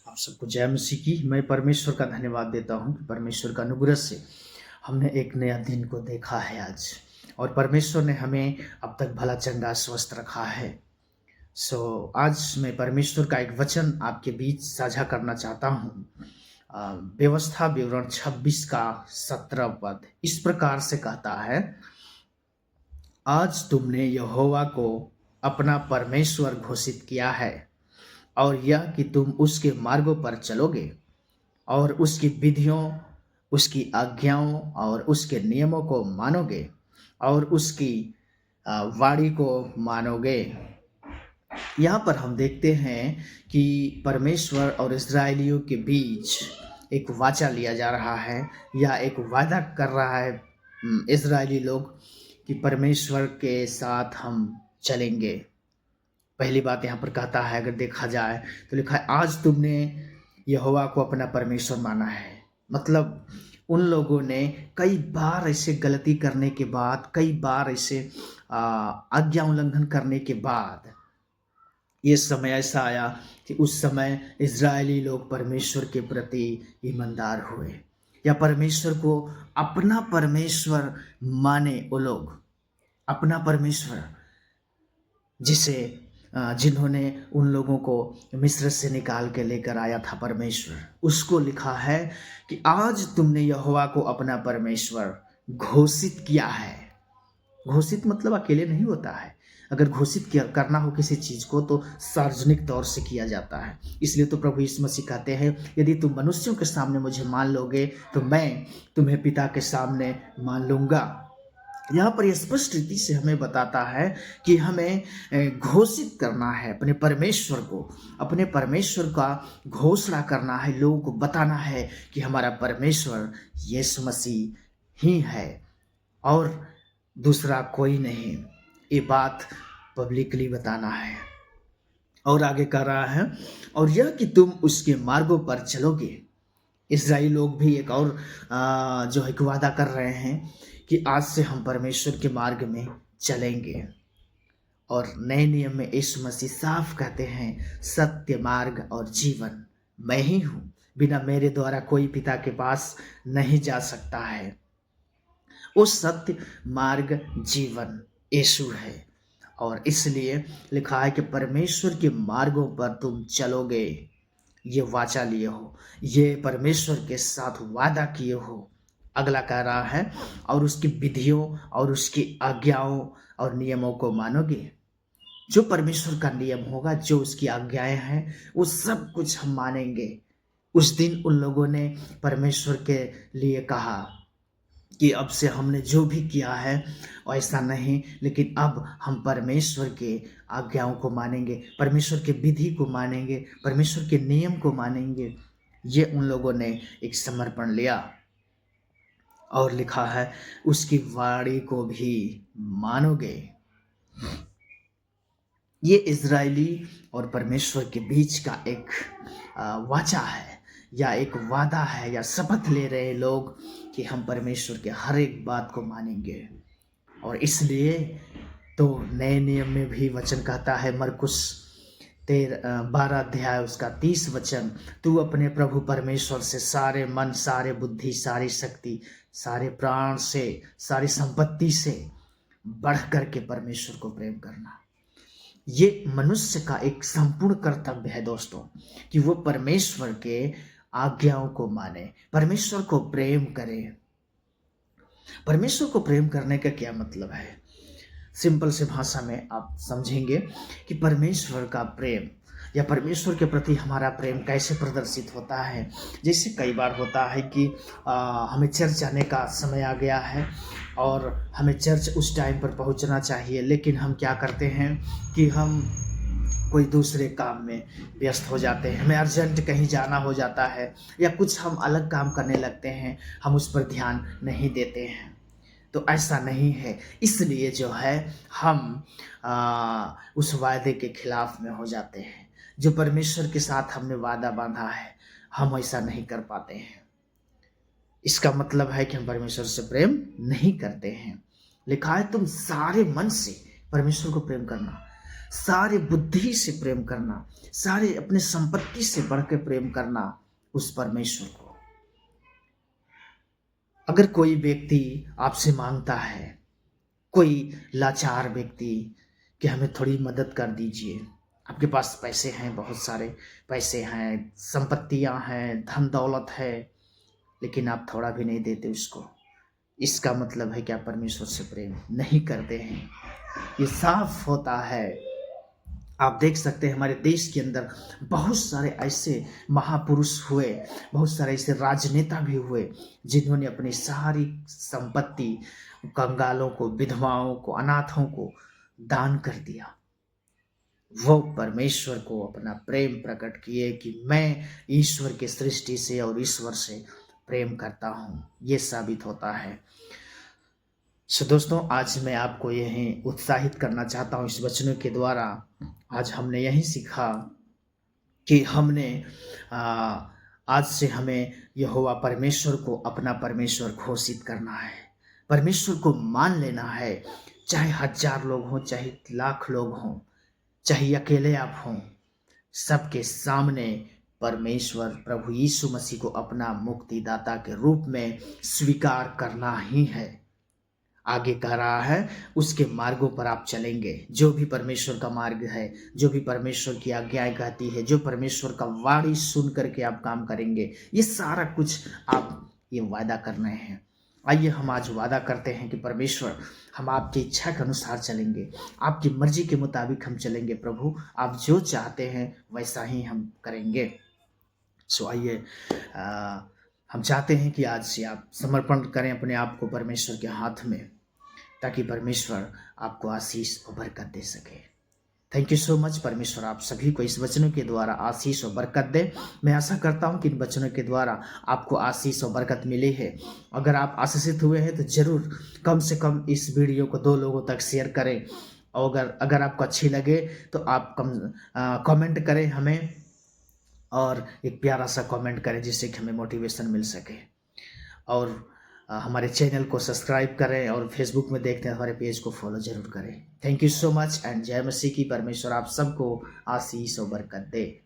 आप सबको जय मसीह की। मैं परमेश्वर का धन्यवाद देता हूँ कि परमेश्वर का अनुग्रह से हमने एक नया दिन को देखा है आज, और परमेश्वर ने हमें अब तक भला चंगा स्वस्थ रखा है। आज मैं परमेश्वर का एक वचन आपके बीच साझा करना चाहता हूँ। व्यवस्था विवरण 26 का 17 पद इस प्रकार से कहता है, आज तुमने यहोवा को अपना परमेश्वर घोषित किया है, और यह कि तुम उसके मार्गों पर चलोगे और उसकी विधियों, उसकी आज्ञाओं और उसके नियमों को मानोगे और उसकी वाणी को मानोगे। यहाँ पर हम देखते हैं कि परमेश्वर और इस्राएलियों के बीच एक वाचा लिया जा रहा है, या एक वादा कर रहा है इस्राएली लोग कि परमेश्वर के साथ हम चलेंगे। पहली बात यहाँ पर कहता है, अगर देखा जाए तो लिखा है, आज तुमने यहोवा को अपना परमेश्वर माना है। मतलब उन लोगों ने कई बार ऐसे गलती करने के बाद, कई बार ऐसे आज्ञा उल्लंघन करने के बाद ये समय ऐसा आया कि उस समय इज़राइली लोग परमेश्वर के प्रति ईमानदार हुए, या परमेश्वर को अपना परमेश्वर माने। वो लोग अपना परमेश्वर, जिसे जिन्होंने उन लोगों को मिस्र से निकाल के लेकर आया था परमेश्वर, उसको लिखा है कि आज तुमने यहोवा को अपना परमेश्वर घोषित किया है। घोषित मतलब अकेले नहीं होता है। अगर घोषित किया करना हो किसी चीज को तो सार्वजनिक तौर से किया जाता है। इसलिए तो प्रभु यीशु मसीह कहते हैं, यदि तुम मनुष्यों के सामने मुझे मान लोगे तो मैं तुम्हें पिता के सामने मान लूंगा। यहाँ पर यह स्पष्ट रीति से हमें बताता है कि हमें घोषित करना है अपने परमेश्वर को, अपने परमेश्वर का घोषणा करना है, लोगों को बताना है कि हमारा परमेश्वर यीशु मसीह ही है और दूसरा कोई नहीं। ये बात पब्लिकली बताना है। और आगे कह रहा है, और यह कि तुम उसके मार्गों पर चलोगे। इस्राएली लोग भी एक और जो है कि वादा कर रहे हैं कि आज से हम परमेश्वर के मार्ग में चलेंगे। और नए नियम में यीशु मसीह साफ कहते हैं, सत्य मार्ग और जीवन मैं ही हूँ, बिना मेरे द्वारा कोई पिता के पास नहीं जा सकता है। वो सत्य मार्ग जीवन यीशु है, और इसलिए लिखा है कि परमेश्वर के मार्गों पर तुम चलोगे। ये वाचा लिए हो, ये परमेश्वर के साथ वादा किए हो। अगला कह रहा है, और उसकी विधियों और उसकी आज्ञाओं और नियमों को मानोगे। जो परमेश्वर का नियम होगा, जो उसकी आज्ञाएं हैं, वो सब कुछ हम मानेंगे। उस दिन उन लोगों ने परमेश्वर के लिए कहा कि अब से हमने जो भी किया है ऐसा नहीं, लेकिन अब हम परमेश्वर के आज्ञाओं को मानेंगे, परमेश्वर के विधि को मानेंगे, परमेश्वर के नियम को मानेंगे। ये उन लोगों ने एक समर्पण लिया। और लिखा है, उसकी वाणी को भी मानोगे। ये इज़राइली और परमेश्वर के बीच का एक वाचा है, या एक वादा है, या शपथ ले रहे लोग कि हम परमेश्वर के हर एक बात को मानेंगे। और इसलिए तो नए नियम में भी वचन कहता है, मरकुस 12 अध्याय उसका 30 वचन, तू अपने प्रभु परमेश्वर से सारे मन, सारे बुद्धि, सारी शक्ति, सारे प्राण से, सारी संपत्ति से बढ़ कर के परमेश्वर को प्रेम करना। ये मनुष्य का एक संपूर्ण कर्तव्य है दोस्तों, कि वो परमेश्वर के आज्ञाओं को माने, परमेश्वर को प्रेम करे। परमेश्वर को प्रेम करने का क्या मतलब है? सिंपल से भाषा में आप समझेंगे कि परमेश्वर का प्रेम, या परमेश्वर के प्रति हमारा प्रेम कैसे प्रदर्शित होता है। जैसे कई बार होता है कि हमें चर्च आने का समय आ गया है और हमें चर्च उस टाइम पर पहुंचना चाहिए, लेकिन हम क्या करते हैं कि हम कोई दूसरे काम में व्यस्त हो जाते हैं, हमें अर्जेंट कहीं जाना हो जाता है, या कुछ हम अलग काम करने लगते हैं, हम उस पर ध्यान नहीं देते हैं। तो ऐसा नहीं है, इसलिए जो है हम उस वायदे के खिलाफ में हो जाते हैं। जो परमेश्वर के साथ हमने वादा बांधा है, हम ऐसा नहीं कर पाते हैं। इसका मतलब है कि हम परमेश्वर से प्रेम नहीं करते हैं। लिखा है, तुम सारे मन से परमेश्वर को प्रेम करना, सारे बुद्धि से प्रेम करना, सारे अपने संपत्ति से बढ़ के प्रेम करना उस परमेश्वर को। अगर कोई व्यक्ति आपसे मांगता है, कोई लाचार व्यक्ति, कि हमें थोड़ी मदद कर दीजिए, आपके पास पैसे हैं, बहुत सारे पैसे हैं, संपत्तियां हैं, धन दौलत है, लेकिन आप थोड़ा भी नहीं देते उसको, इसका मतलब है कि आप परमेश्वर से प्रेम नहीं करते हैं। ये साफ होता है। आप देख सकते हैं हमारे देश के अंदर बहुत सारे ऐसे महापुरुष हुए, बहुत सारे ऐसे राजनेता भी हुए जिन्होंने अपनी सारी संपत्ति कंगालों को, विधवाओं को, अनाथों को दान कर दिया। वो परमेश्वर को अपना प्रेम प्रकट किए कि मैं ईश्वर के सृष्टि से और ईश्वर से प्रेम करता हूँ। ये साबित होता है। सो दोस्तों, आज मैं आपको यही उत्साहित करना चाहता हूँ इस वचनों के द्वारा। आज हमने यही सीखा कि हमने आज से हमें यहोवा परमेश्वर को अपना परमेश्वर घोषित करना है, परमेश्वर को मान लेना है। चाहे 1000 लोग हों, चाहे लाख लोग हों, चाहे अकेले आप हों, सबके सामने परमेश्वर प्रभु यीशु मसीह को अपना मुक्तिदाता के रूप में स्वीकार करना ही है। आगे कह रहा है उसके मार्गों पर आप चलेंगे। जो भी परमेश्वर का मार्ग है, जो भी परमेश्वर की आज्ञाएं कहती है, जो परमेश्वर का वाणी सुन करके आप काम करेंगे, ये सारा कुछ आप ये वादा करने हैं। आइए हम आज वादा करते हैं कि परमेश्वर, हम आपकी इच्छा के अनुसार चलेंगे, आपकी मर्जी के मुताबिक हम चलेंगे। प्रभु, आप जो चाहते हैं वैसा ही हम करेंगे। सो आइए हम चाहते हैं कि आज से आप समर्पण करें अपने आप को परमेश्वर के हाथ में, ताकि परमेश्वर आपको आशीष और बरकत दे सके। Thank you so much. परमेश्वर आप सभी को इस वचनों के द्वारा आशीष और बरकत दे। मैं आशा करता हूं कि इन वचनों के द्वारा आपको आशीष और बरकत मिली है। अगर आप आशीषित हुए हैं तो जरूर कम से कम इस वीडियो को 2 लोगों तक शेयर करें, और अगर आपको अच्छी लगे तो आप कमेंट करें हमें, और एक प्यारा सा कमेंट करें जिससे कि हमें मोटिवेशन मिल सके। और हमारे चैनल को सब्सक्राइब करें, और फेसबुक में देखते हैं हमारे पेज को फॉलो जरूर करें। Thank you so much and जय मसीह की। परमेश्वर आप सबको आशीष और बरकत दे।